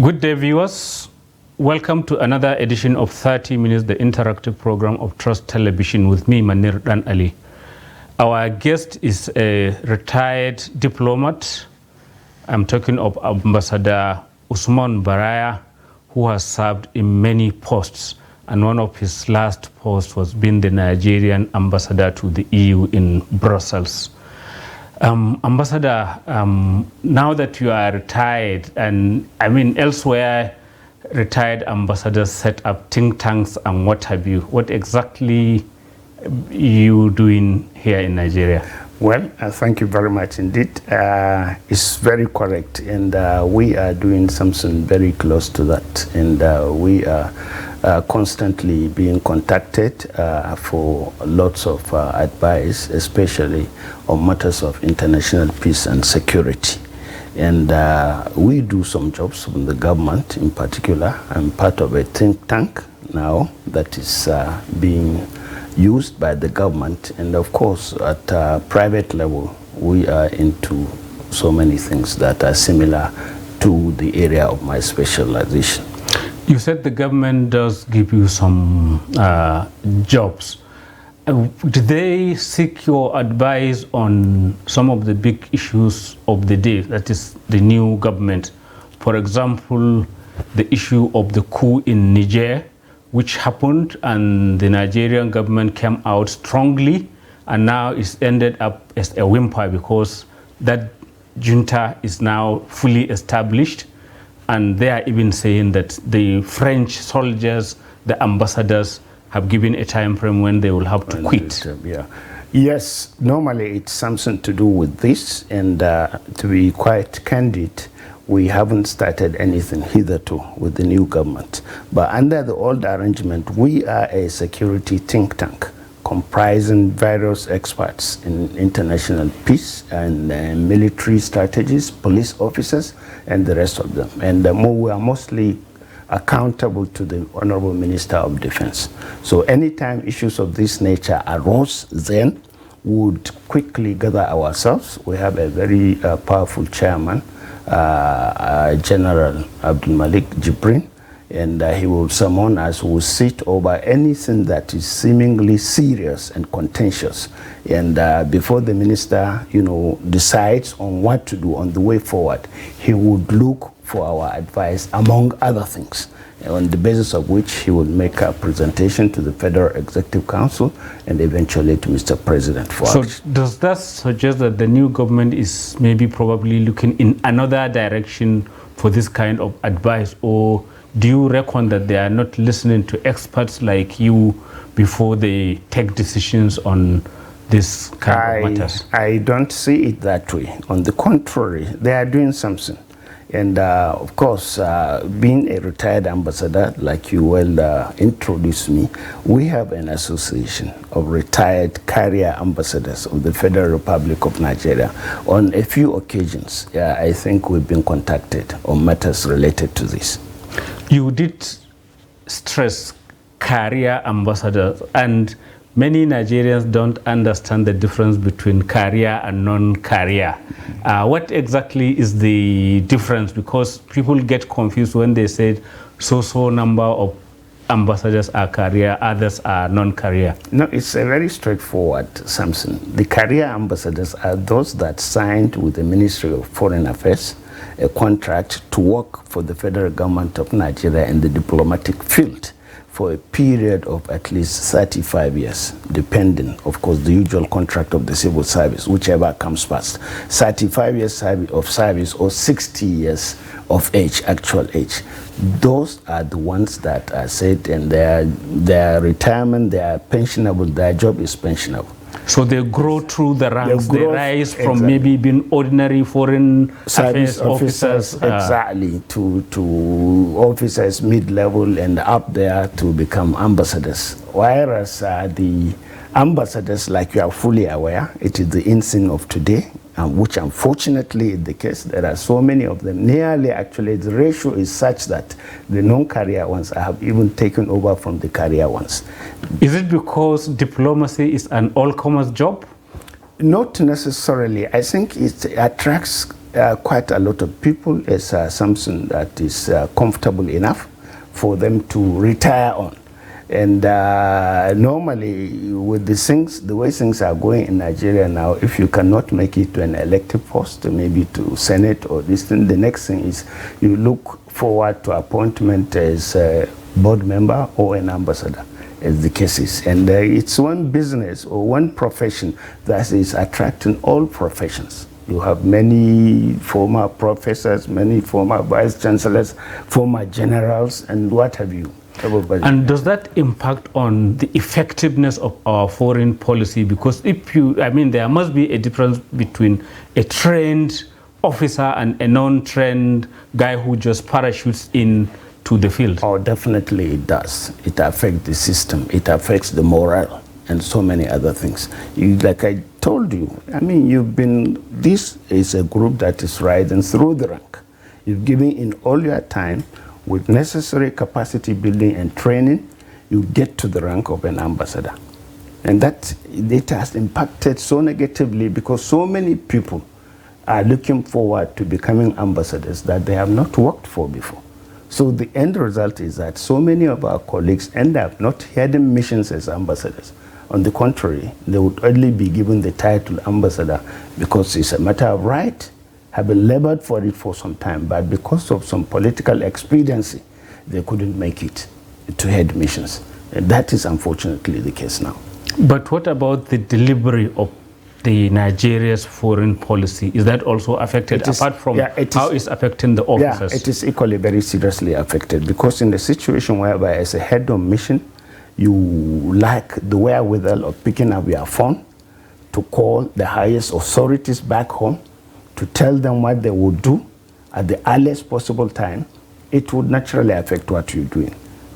Good day, viewers. Welcome to another edition of 30 Minutes, the interactive program of Trust Television with me, Manir Dan Ali. Our guest is a retired diplomat. I'm talking of Ambassador Usman Baraya, who has served in many posts. And one of his last posts was being the Nigerian ambassador to the EU in Brussels. Ambassador, now that you are retired, and I mean elsewhere, retired ambassadors set up think tanks and what have you. What exactly you doing here in Nigeria? Well, thank you very much indeed. It's very correct, and we are doing something very close to that, and we are constantly being contacted for lots of advice, especially on matters of international peace and security. And we do some jobs from the government in particular. I'm part of a think tank now that is being used by the government, and of course at a private level we are into so many things that are similar to the area of my specialization. You said the government does give you some jobs. Did they seek your advice on some of the big issues of the day, that is the new government? For example, the issue of the coup in Niger, which happened, and the Nigerian government came out strongly, and now it's ended up as a whimper because that junta is now fully established, and they are even saying that the French soldiers, the ambassadors, have given a time frame when they will have to quit. Yeah. Yes, normally it's something to do with this, and to be quite candid, we haven't started anything hitherto with the new government. But under the old arrangement, we are a security think tank comprising various experts in international peace and military strategies, police officers, and the rest of them. And we are mostly accountable to the Honorable Minister of Defense. So anytime issues of this nature arose, then we would quickly gather ourselves. We have a very powerful chairman, General Abdul Malik Jibrin, and he will summon us, will sit over anything that is seemingly serious and contentious. And before the minister, decides on what to do on the way forward, he would look for our advice, among other things, on the basis of which he will make a presentation to the Federal Executive Council and eventually to Mr. President for action. So does that suggest that the new government is maybe probably looking in another direction for this kind of advice, or do you reckon that they are not listening to experts like you before they take decisions on this kind of matters? I don't see it that way. On the contrary, they are doing something. And of course, being a retired ambassador, like you well introduced me, we have an association of retired career ambassadors of the Federal Republic of Nigeria. On a few occasions, I think we've been contacted on matters related to this. You did stress career ambassadors, and many Nigerians don't understand the difference between career and non-career. What exactly is the difference? Because people get confused when they say so number of ambassadors are career, others are non-career. No, it's a very straightforward something. The career ambassadors are those that signed with the Ministry of Foreign Affairs a contract to work for the federal government of Nigeria in the diplomatic field for a period of at least 35 years, depending, of course, the usual contract of the civil service, whichever comes first. 35 years of service or 60 years of age, actual age. Those are the ones that are said, and their retirement, they are pensionable, their job is pensionable. So they grow through the ranks, they rise from maybe being ordinary foreign service officers. Exactly, to officers mid-level and up there to become ambassadors. Whereas the ambassadors, like you are fully aware, it is the instinct of today, which unfortunately is the case. There are so many of them. Nearly, actually, the ratio is such that the non-career ones have even taken over from the career ones. Is it because diplomacy is an all-comers job? Not necessarily. I think it attracts quite a lot of people as something that is comfortable enough for them to retire on. And normally, with the way things are going in Nigeria now, if you cannot make it to an elective post, maybe to Senate or this thing, the next thing is you look forward to appointment as a board member or an ambassador, as the case is. And it's one business or one profession that is attracting all professions. You have many former professors, many former vice chancellors, former generals, and what have you. Everybody. And does that impact on the effectiveness of our foreign policy? Because there must be a difference between a trained officer and a non-trained guy who just parachutes in to the field. Oh, definitely it does. It affects the system. It affects the morale and so many other things. Like I told you, this is a group that is rising through the rank. You've given in all your time with necessary capacity building and training, you get to the rank of an ambassador. And that it has impacted so negatively because so many people are looking forward to becoming ambassadors that they have not worked for before. So the end result is that so many of our colleagues end up not heading missions as ambassadors. On the contrary, they would only be given the title ambassador because it's a matter of right, having labored for it for some time, but because of some political expediency, they couldn't make it to head missions. And that is unfortunately the case now. But what about the delivery of the Nigeria's foreign policy? Is that also affected, apart from how it's affecting the officers? Yeah, it is equally very seriously affected because in the situation whereby as a head of mission, you lack the wherewithal of picking up your phone to call the highest authorities back home to tell them what they would do at the earliest possible time, it would naturally affect what you're doing.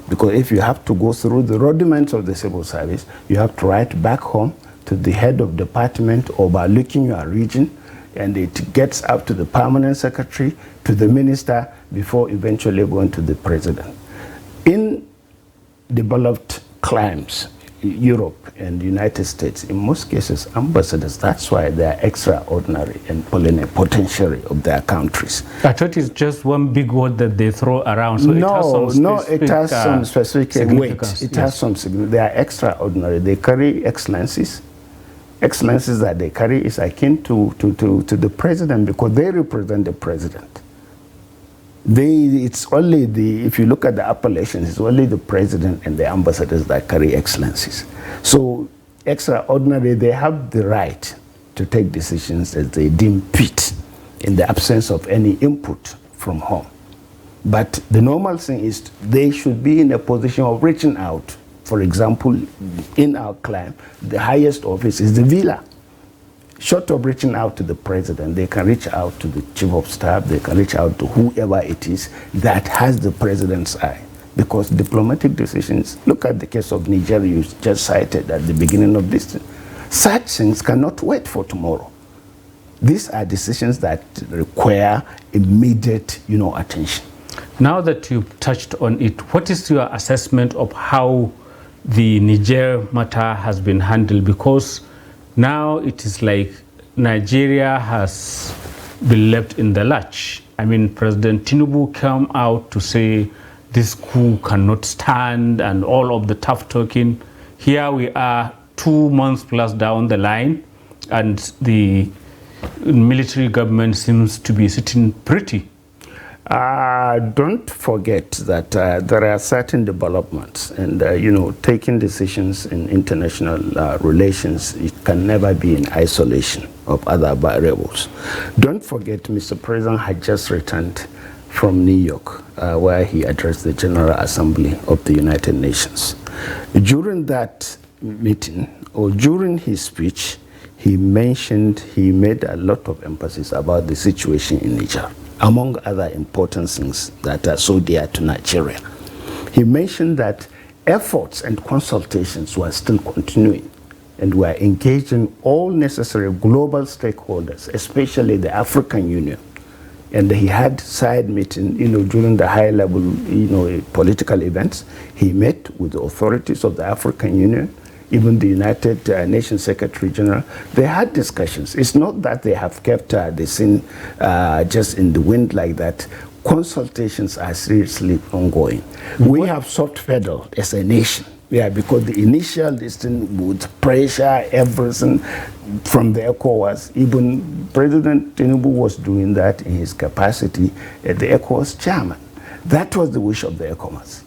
Because if you have to go through the rudiments of the civil service, you have to write back home to the head of department overlooking your region, and it gets up to the permanent secretary, to the minister, before eventually going to the president. In developed climes, Europe and the United States, in most cases, ambassadors, that's why they are extraordinary and plenipotentiary of their countries. I thought it's just one big word that they throw around. So it has some specific weight. It has some significance. They are extraordinary. They carry excellencies. Excellencies that they carry is akin to the president because they represent the president. It's only if you look at the appellations, it's only the president and the ambassadors that carry excellencies. So extraordinary, they have the right to take decisions as they deem fit in the absence of any input from home. But the normal thing is they should be in a position of reaching out. For example, in our clan, the highest office is the villa. Short of reaching out to the president, they can reach out to the chief of staff, they can reach out to whoever it is that has the president's eye. Because diplomatic decisions, look at the case of Nigeria you just cited at the beginning of this thing. Such things cannot wait for tomorrow. These are decisions that require immediate, attention. Now that you've touched on it, what is your assessment of how the Niger matter has been handled? Because now it is like Nigeria has been left in the lurch. I mean, President Tinubu came out to say this coup cannot stand and all of the tough talking. Here we are 2 months plus down the line and the military government seems to be sitting pretty. Don't forget that there are certain developments and, taking decisions in international relations, it can never be in isolation of other variables. Don't forget Mr. President had just returned from New York where he addressed the General Assembly of the United Nations. During that meeting or during his speech, he made a lot of emphasis about the situation in Niger, among other important things that are so dear to Nigeria. He mentioned that efforts and consultations were still continuing and were engaging all necessary global stakeholders, especially the African Union. And he had side meeting, during the high level, political events. He met with the authorities of the African Union. even the United Nations Secretary General, they had discussions. It's not that they have kept the scene just in the wind like that. Consultations are seriously ongoing. We have soft pedaled as a nation. Yeah, because the initial listing would pressure everything from the ECOWAS. Even President Tinubu was doing that in his capacity as the ECOWAS chairman. That was the wish of the ECOWAS.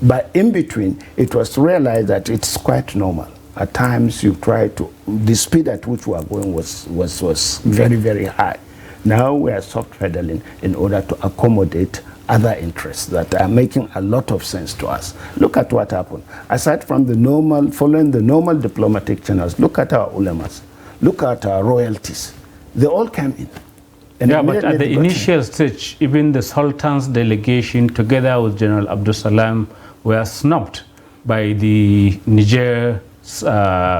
But in between, it was realized that it's quite normal. At times, you try to, the speed at which we are going was very, very high. Now we are soft pedaling in order to accommodate other interests that are making a lot of sense to us. Look at what happened. Aside from the normal, following the normal diplomatic channels, look at our ulemas, look at our royalties. They all came in. And yeah, but at the initial stage, even the Sultan's delegation, together with General Abdul Salam, were snubbed by the Niger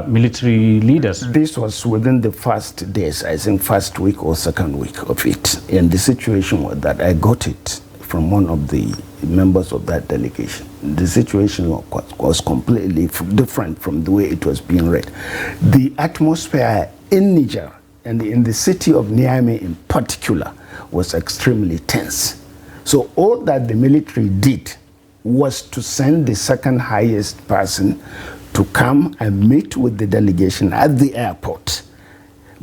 military leaders. This was within the first days, I think first week or second week of it. And the situation was that I got it from one of the members of that delegation. The situation was completely different from the way it was being read. The atmosphere in Niger and in the city of Niamey in particular was extremely tense. So all that the military did was to send the second highest person to come and meet with the delegation at the airport,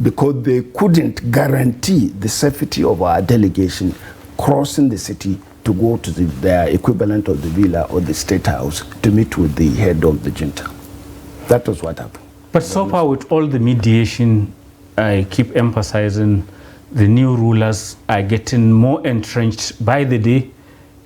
because they couldn't guarantee the safety of our delegation crossing the city to go to the equivalent of the villa or the state house to meet with the head of the junta. That was what happened. But so far, with all the mediation, I keep emphasizing the new rulers are getting more entrenched by the day.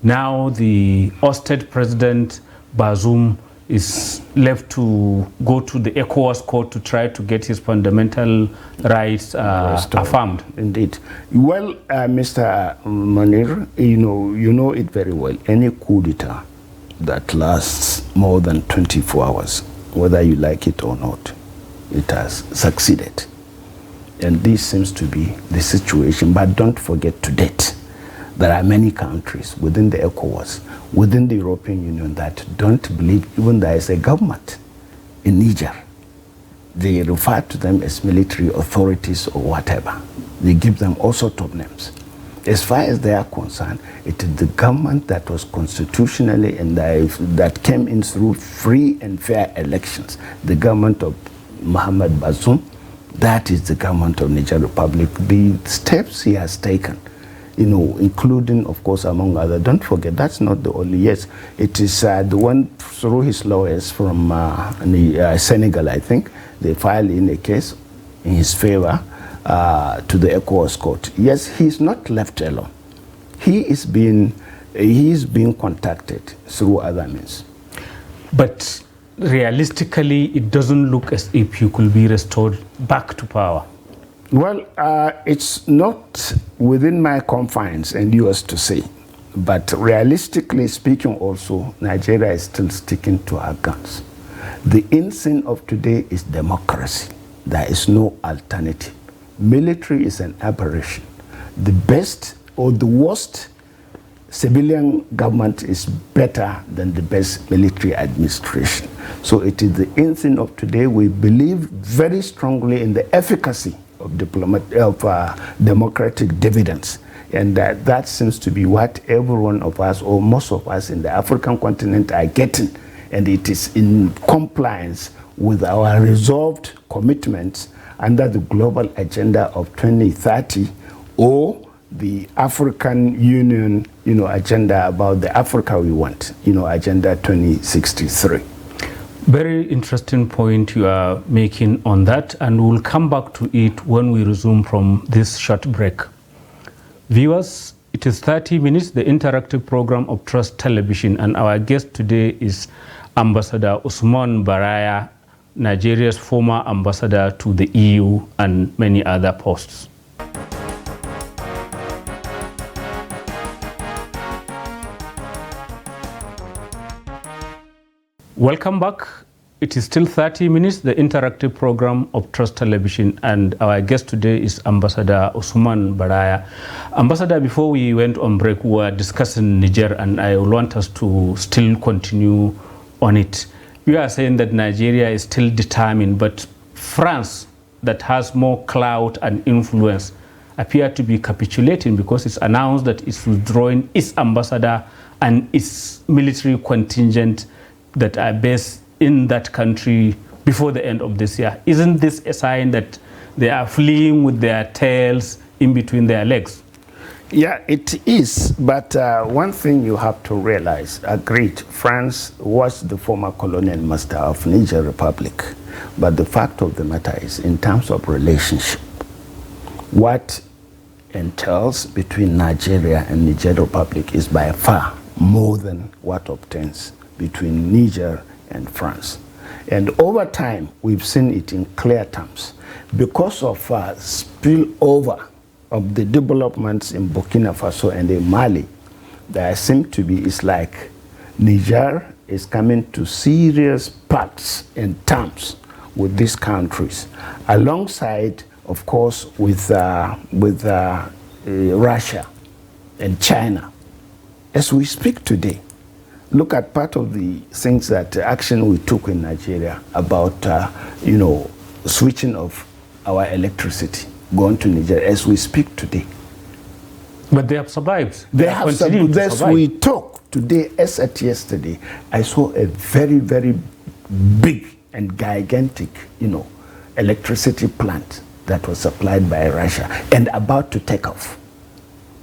Now the ousted president, Bazoum, is left to go to the ECOWAS court to try to get his fundamental rights affirmed. Indeed. Well, Mr. Manir, you know it very well. Any coup d'etat that lasts more than 24 hours, whether you like it or not, it has succeeded. And this seems to be the situation. But don't forget, to date, there are many countries within the ECOWAS, within the European Union, that don't believe even there is a government in Niger. They refer to them as military authorities or whatever. They give them all sorts of names. As far as they are concerned, it is the government that was constitutionally and that came in through free and fair elections. The government of Mohamed Bazoum, that is the government of Niger Republic. The steps he has taken, including, of course, among others. Don't forget, that's not the only. Yes, it is the one through his lawyers from Senegal, I think. They filed in a case in his favor to the ECOWAS court. Yes, he's not left alone. He is being contacted through other means. But realistically, it doesn't look as if you could be restored back to power. Well, it's not within my confines and yours to say. But realistically speaking also, Nigeria is still sticking to our guns. The ensign of today is democracy. There is no alternative. Military is an aberration. The best or the worst civilian government is better than the best military administration. So it is the ensign of today. We believe very strongly in the efficacy of democratic dividends. And that seems to be what every one of us, or most of us in the African continent, are getting. And it is in compliance with our resolved commitments under the global agenda of 2030, or the African Union, agenda about the Africa we want, Agenda 2063. Very interesting point you are making on that, and we'll come back to it when we resume from this short break. Viewers, it is 30 minutes, the interactive program of Trust Television, and our guest today is Ambassador Usman Baraya, Nigeria's former ambassador to the EU and many other posts. Welcome back. It is still 30 minutes, the interactive program of Trust Television, and our guest today is Ambassador Usman Baraya. Ambassador, before we went on break, we were discussing Niger, and I want us to still continue on it. you are saying that Nigeria is still determined, but France, that has more clout and influence, appear to be capitulating because it's announced that it's withdrawing its ambassador and its military contingent that are based in that country before the end of this year. Isn't this a sign that they are fleeing with their tails in between their legs? Yeah, it is. But one thing you have to realize, agreed, France was the former colonial master of Niger Republic. But the fact of the matter is, in terms of relationship, what entails between Nigeria and Niger Republic is by far more than what obtains between Niger and France. And over time, we've seen it in clear terms. Because of spillover of the developments in Burkina Faso and in Mali, there seems to be, it's like Niger is coming to serious pacts and terms with these countries, alongside, of course, with Russia and China. As we speak today, look at part of the things that action we took in Nigeria about, switching of our electricity, going to Niger as we speak today. But they have survived. They have survived. As we talk today, as at yesterday, I saw a very, very big and gigantic, electricity plant that was supplied by Russia and about to take off.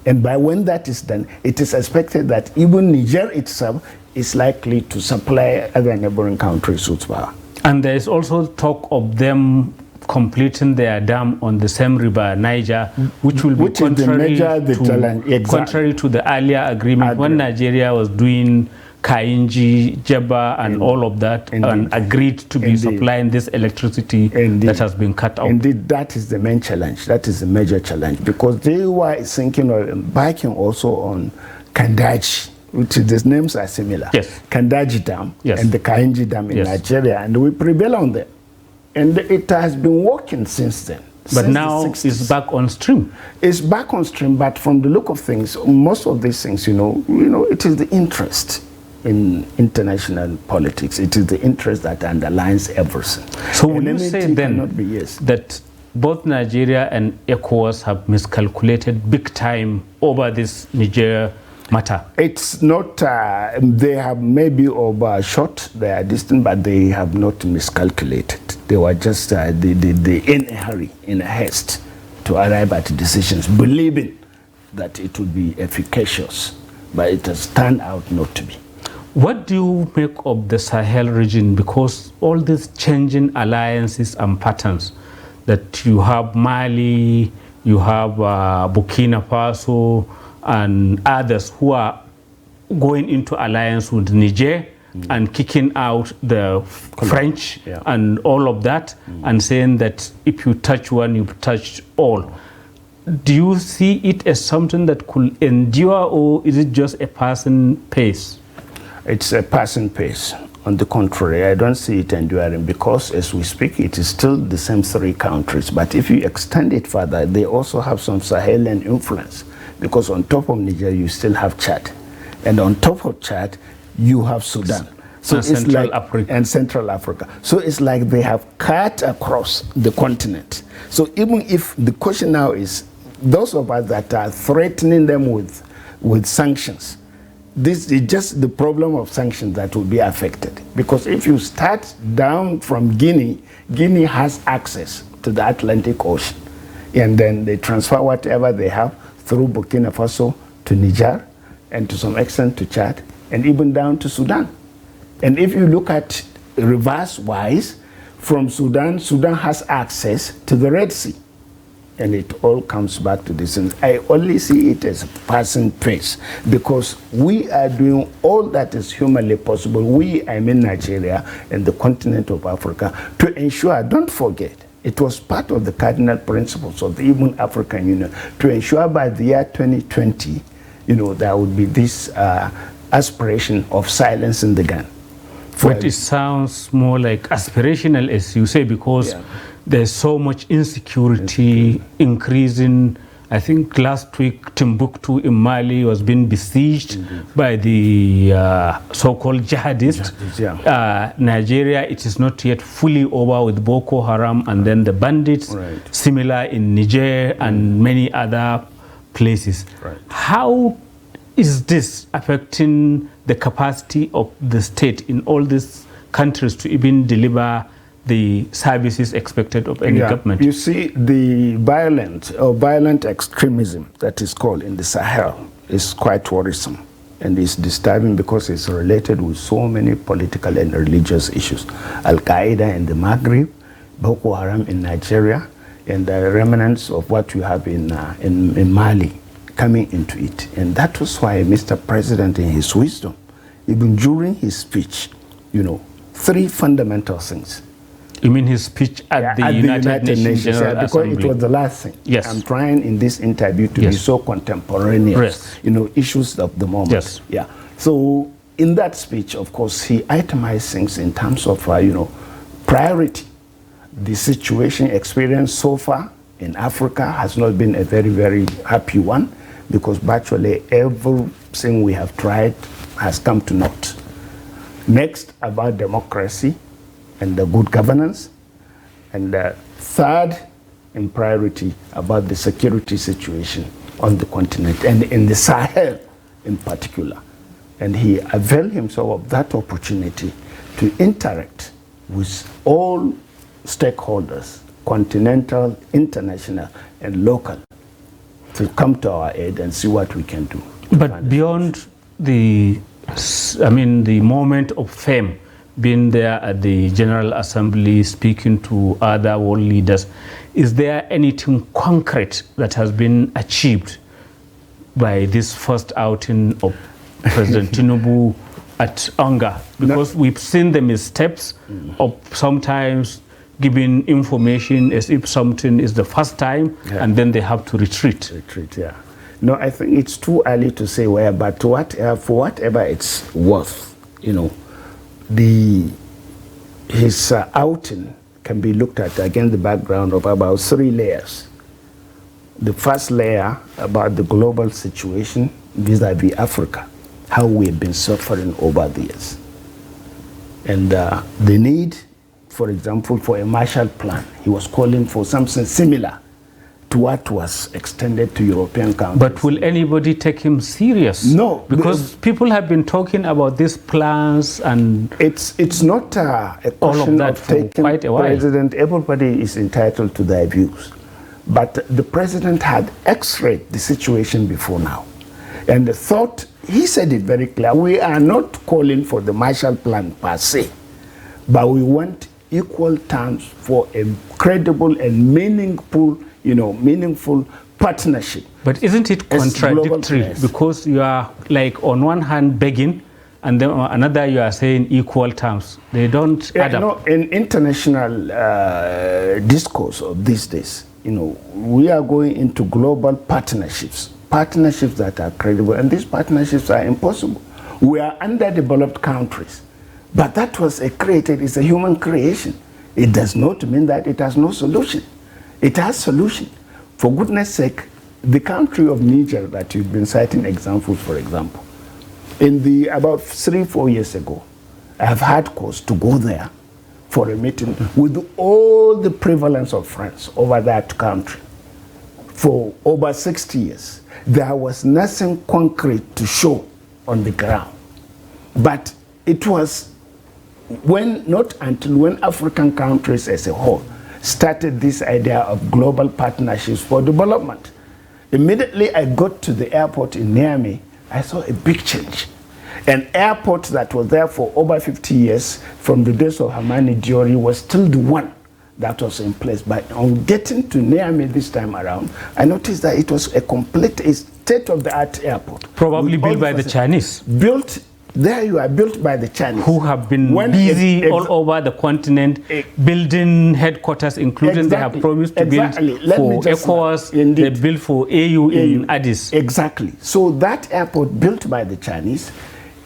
And by when that is done, it is expected that even Niger itself is likely to supply other neighboring countries with power. And there is also talk of them completing their dam on the same river, Niger, which will be contrary to the earlier agreement when Nigeria was doing Kainji, Jeba, and all of that, and agreed to be supplying this electricity that has been cut out. Indeed, that is the main challenge. That is the major challenge, because they were thinking of embarking also on Kandaji, which the names are similar. Yes. Kandaji Dam and the Kainji Dam in Nigeria, and we prevail on them. And it has been working since then. But now it's back on stream. It's back on stream, but from the look of things, most of these things, it is the interest in international politics. It is the interest that underlines everything. So would you say then that both Nigeria and ECOWAS have miscalculated big time over this Niger matter? It's not, they have maybe overshot their distance, but they have not miscalculated. They were just in a hurry, in a haste, to arrive at decisions, believing that it would be efficacious, but it has turned out not to be. What do you make of the Sahel region? Because all these changing alliances and patterns, that you have Mali, you have Burkina Faso, and others who are going into alliance with Niger and kicking out the French and all of that, and saying that if you touch one, you've touched all. Do you see it as something that could endure, or is it just a passing pace? It's a passing pace. On the contrary, I don't see it enduring, because as we speak, it is still the same three countries. But if you extend it further, they also have some Sahelian influence, because on top of Niger, you still have Chad. And on top of Chad, you have Sudan. So and it's Central Africa. And Central Africa. So it's like they have cut across the continent. So even if the question now is, those of us that are threatening them with sanctions, this is just the problem of sanctions that will be affected. Because if you start down from Guinea, Guinea has access to the Atlantic Ocean. And then they transfer whatever they have through Burkina Faso to Niger, and to some extent to Chad, and even down to Sudan. And if you look at reverse-wise, from Sudan, Sudan has access to the Red Sea. And it all comes back to this. And I only see it as a passing pace, because we are doing all that is humanly possible, I mean Nigeria and the continent of Africa, to ensure, don't forget, it was part of the cardinal principles of the even African Union, to ensure by the year 2020, there would be this aspiration of silence in the gun. But it sounds more like aspirational, as you say, because there's so much insecurity, increasing I think last week Timbuktu in Mali was being besieged by the so-called jihadists. Nigeria, it is not yet fully over with Boko Haram and then the bandits, similar in Niger and many other places. How is this affecting the capacity of the state in all these countries to even deliver the services expected of any government? You see, the violent extremism that is called in the Sahel is quite worrisome and is disturbing because it's related with so many political and religious issues. Al-Qaeda in the Maghreb, Boko Haram in Nigeria, and the remnants of what you have in Mali coming into it. And that was why Mr. President, in his wisdom, even during his speech, 3 fundamental things. You mean his speech at the United Nations General Assembly? Because it was the last thing. Yes. I'm trying in this interview to be so contemporaneous, issues of the moment. Yes. Yeah. So in that speech, of course, he itemized things in terms of, priority. The situation experienced so far in Africa has not been a very, very happy one because virtually everything we have tried has come to naught. Next, about democracy and the good governance. And third, in priority, about the security situation on the continent and in the Sahel in particular. And he availed himself of that opportunity to interact with all stakeholders, continental, international, and local, to come to our aid and see what we can do. But beyond the moment of fame, being there at the General Assembly, speaking to other world leaders, is there anything concrete that has been achieved by this first outing of President Tinubu at Onga? Because we've seen the missteps of sometimes giving information as if something is the first time and then they have to retreat. No, I think it's too early to say where, but for whatever it's worth, his outing can be looked at against the background of about 3 layers. The first layer about the global situation vis-a-vis Africa, how we've been suffering over the years. And the need, for example, for a Marshall Plan. He was calling for something similar to what was extended to European countries. But will anybody take him serious? No. Because people have been talking about these plans and... It's not a question of taking quite a while. President. Everybody is entitled to their views. But the president had x-rayed the situation before now. And the thought, he said it very clear, we are not calling for the Marshall Plan per se, but we want equal terms for a credible and meaningful partnership. But isn't it contradictory? Because you are like on one hand begging and then on another you are saying equal terms. They don't add up. In international discourse of these days, we are going into global partnerships that are credible, and these partnerships are impossible. We are underdeveloped countries, but that was it's a human creation. It does not mean that it has no solution. It has solution. For goodness sake, the country of Niger that you've been citing examples, for example, about 3-4 years ago, I have had cause to go there for a meeting with all the prevalence of friends over that country. For over 60 years, there was nothing concrete to show on the ground. But it was not until when African countries as a whole started this idea of global partnerships for development. Immediately I got to the airport in Niamey, I saw a big change. An airport that was there for over 50 years from the days of Hamani Diori was still the one that was in place. But on getting to Niamey this time around, I noticed that it was a complete state-of-the-art airport. Probably built by the Chinese. Built by the Chinese. Who have been busy all over the continent building headquarters, including they have promised to build for ECOWAS, they built for AU in Addis. Exactly. So that airport built by the Chinese,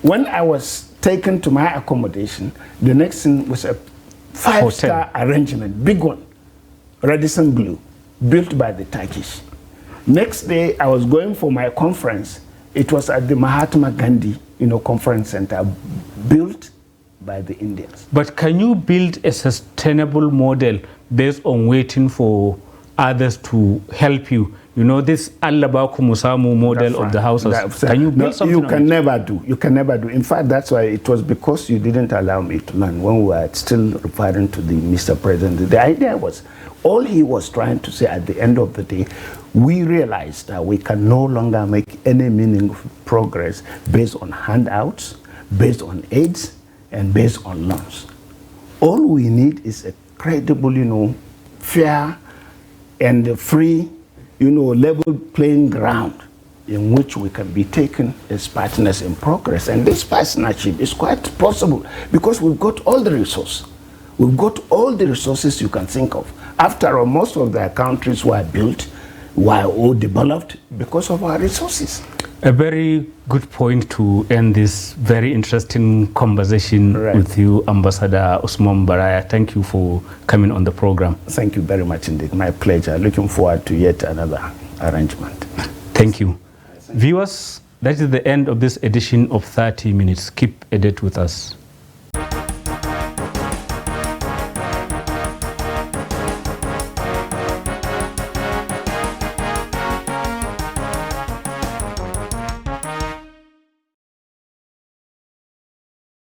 when I was taken to my accommodation, the next thing was a 5-star arrangement, big one, Radisson Blue, built by the Turkish. Next day, I was going for my conference. It was at the Mahatma Gandhi, conference center, built by the Indians. But can you build a sustainable model based on waiting for others to help you? This Allabaku Musamu model of the houses. Can you build something? You can never do. You can never do. In fact, that's why it was because you didn't allow me to learn when we were still referring to the Mr. President. The idea was, all he was trying to say at the end of the day, we realized that we can no longer make any meaningful progress based on handouts, based on aids, and based on loans. All we need is a credible, fair and free, level playing ground in which we can be taken as partners in progress. And this partnership is quite possible because we've got all the resources. We've got all the resources you can think of. After all, most of their countries were built, were all developed because of our resources. A very good point to end this very interesting conversation with you, Ambassador Usman Baraya. Thank you for coming on the program. Thank you very much indeed. My pleasure. Looking forward to yet another arrangement. Thank you. Viewers, that is the end of this edition of 30 Minutes. Keep a date with us.